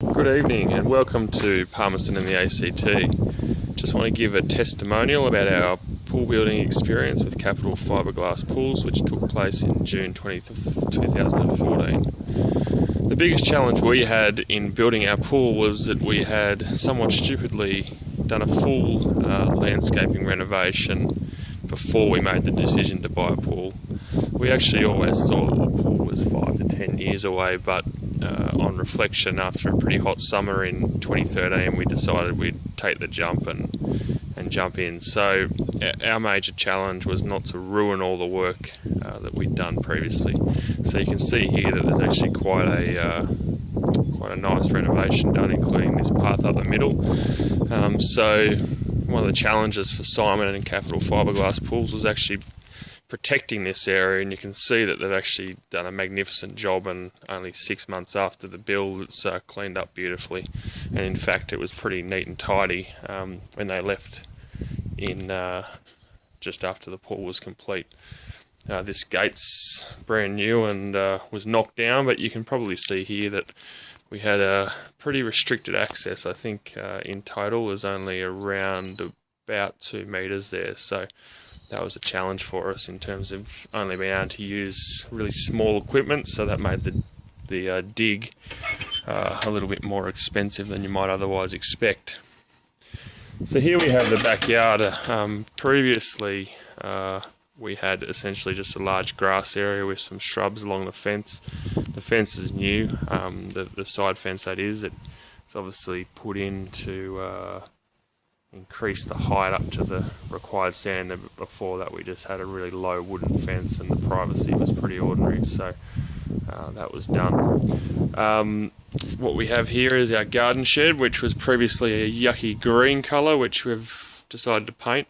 Good evening and welcome to Palmerston in the ACT. Just want to give a testimonial about our pool building experience with Capital Fiberglass Pools, which took place in June 2014. The biggest challenge we had in building our pool was that we had somewhat stupidly done a full landscaping renovation before we made the decision to buy a pool. We actually always thought the pool was 5 to 10 years away, but on reflection, after a pretty hot summer in 2013, we decided we'd take the jump and jump in. So our major challenge was not to ruin all the work that we'd done previously. So you can see here that there's actually quite a nice renovation done, including this path up the middle. So one of the challenges for Simon and Capital Fiberglass Pools was actually protecting this area, and you can see that they've actually done a magnificent job, and only 6 months after the build it's cleaned up beautifully. And in fact it was pretty neat and tidy when they left in just after the pool was complete. This gate's brand new and was knocked down, but you can probably see here that we had a pretty restricted access. I think in total there's only around about 2 meters there, so that was a challenge for us in terms of only being able to use really small equipment, so that made the dig a little bit more expensive than you might otherwise expect. So here we have the backyard. Previously we had essentially just a large grass area with some shrubs along the fence. The fence is new, the side fence that is. It's obviously put in to increase the height up to the required standard. Before that we just had a really low wooden fence and the privacy was pretty ordinary, so that was done. What we have here is our garden shed, which was previously a yucky green colour, which we've decided to paint.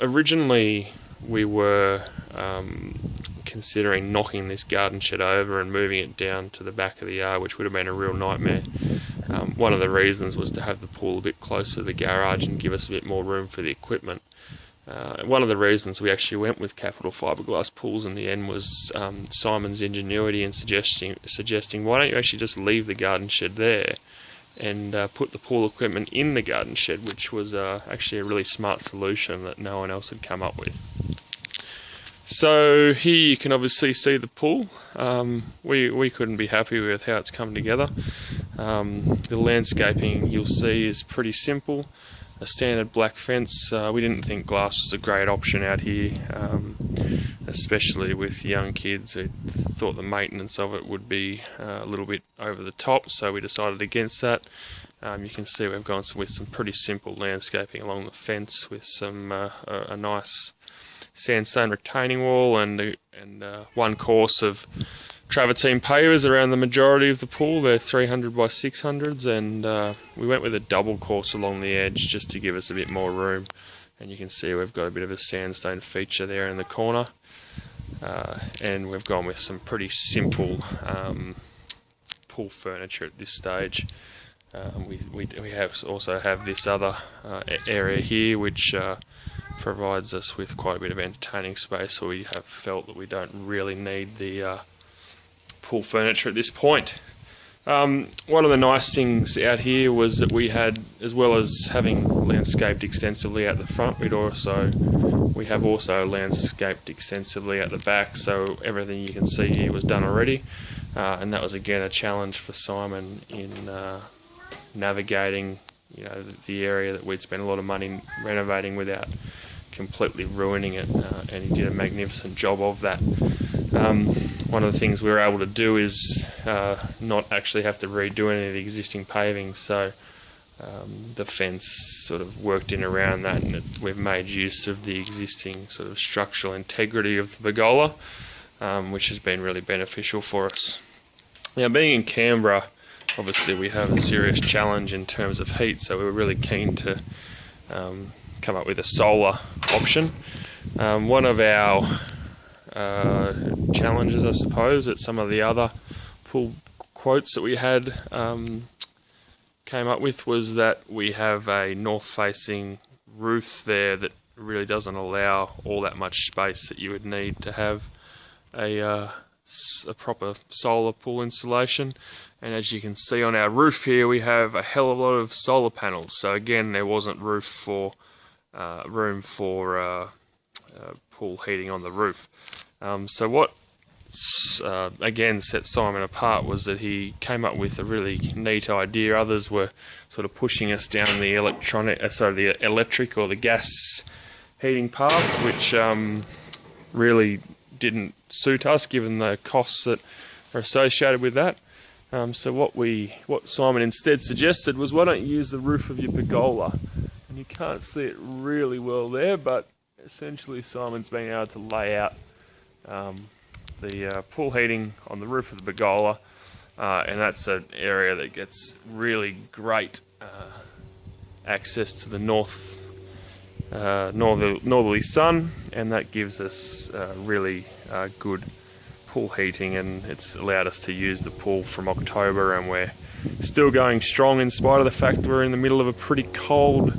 Originally we were considering knocking this garden shed over and moving it down to the back of the yard, which would have been a real nightmare. One of the reasons was to have the pool a bit closer to the garage and give us a bit more room for the equipment. One of the reasons we actually went with Capital Fiberglass Pools in the end was Simon's ingenuity in suggesting why don't you actually just leave the garden shed there and put the pool equipment in the garden shed, which was actually a really smart solution that no one else had come up with. So here you can obviously see the pool. We couldn't be happy with how it's come together. The landscaping you'll see is pretty simple. A standard black fence. We didn't think glass was a great option out here, especially with young kids who thought the maintenance of it would be a little bit over the top, so we decided against that. You can see we've gone with some pretty simple landscaping along the fence with some a nice sandstone retaining wall and one course of travertine pavers around the majority of the pool. They're 300 by 600s, and we went with a double course along the edge just to give us a bit more room. And you can see we've got a bit of a sandstone feature there in the corner, and we've gone with some pretty simple pool furniture at this stage. We also have this other area here which provides us with quite a bit of entertaining space, so we have felt that we don't really need the pool furniture at this point. One of the nice things out here was that we had, as well as having landscaped extensively at the front, we have also landscaped extensively at the back, so everything you can see here was done already, and that was again a challenge for Simon in navigating the area that we'd spent a lot of money renovating without completely ruining it, and he did a magnificent job of that. One of the things we were able to do is not actually have to redo any of the existing paving, so the fence sort of worked in around that, and we've made use of the existing sort of structural integrity of the pergola, which has been really beneficial for us. Now, being in Canberra, obviously we have a serious challenge in terms of heat, so we were really keen to come up with a solar option. One of our challenges, I suppose, that some of the other pool quotes that we had came up with was that we have a north-facing roof there that really doesn't allow all that much space that you would need to have a proper solar pool installation, And as you can see on our roof here, we have a hell of a lot of solar panels. So again, there wasn't room for pool heating on the roof. So what again set Simon apart was that he came up with a really neat idea. Others were sort of pushing us down the electric or the gas heating path, which really didn't suit us given the costs that are associated with that. So what Simon instead suggested was, why don't you use the roof of your pergola? And you can't see it really well there, but essentially Simon's been able to lay out the pool heating on the roof of the pergola, and that's an area that gets really great access to the northerly sun, and that gives us really good pool heating, and it's allowed us to use the pool from October, and we're still going strong in spite of the fact that we're in the middle of a pretty cold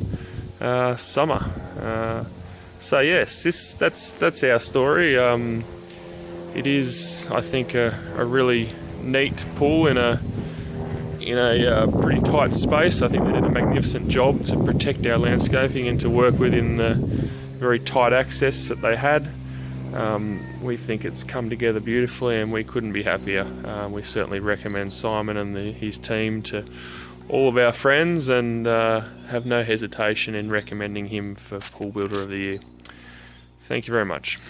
summer. So yes, that's our story. It is, I think, a really neat pool in a pretty tight space. I think they did a magnificent job to protect our landscaping and to work within the very tight access that they had. We think it's come together beautifully, and we couldn't be happier. We certainly recommend Simon and his team to all of our friends, and have no hesitation in recommending him for Pool Builder of the Year. Thank you very much.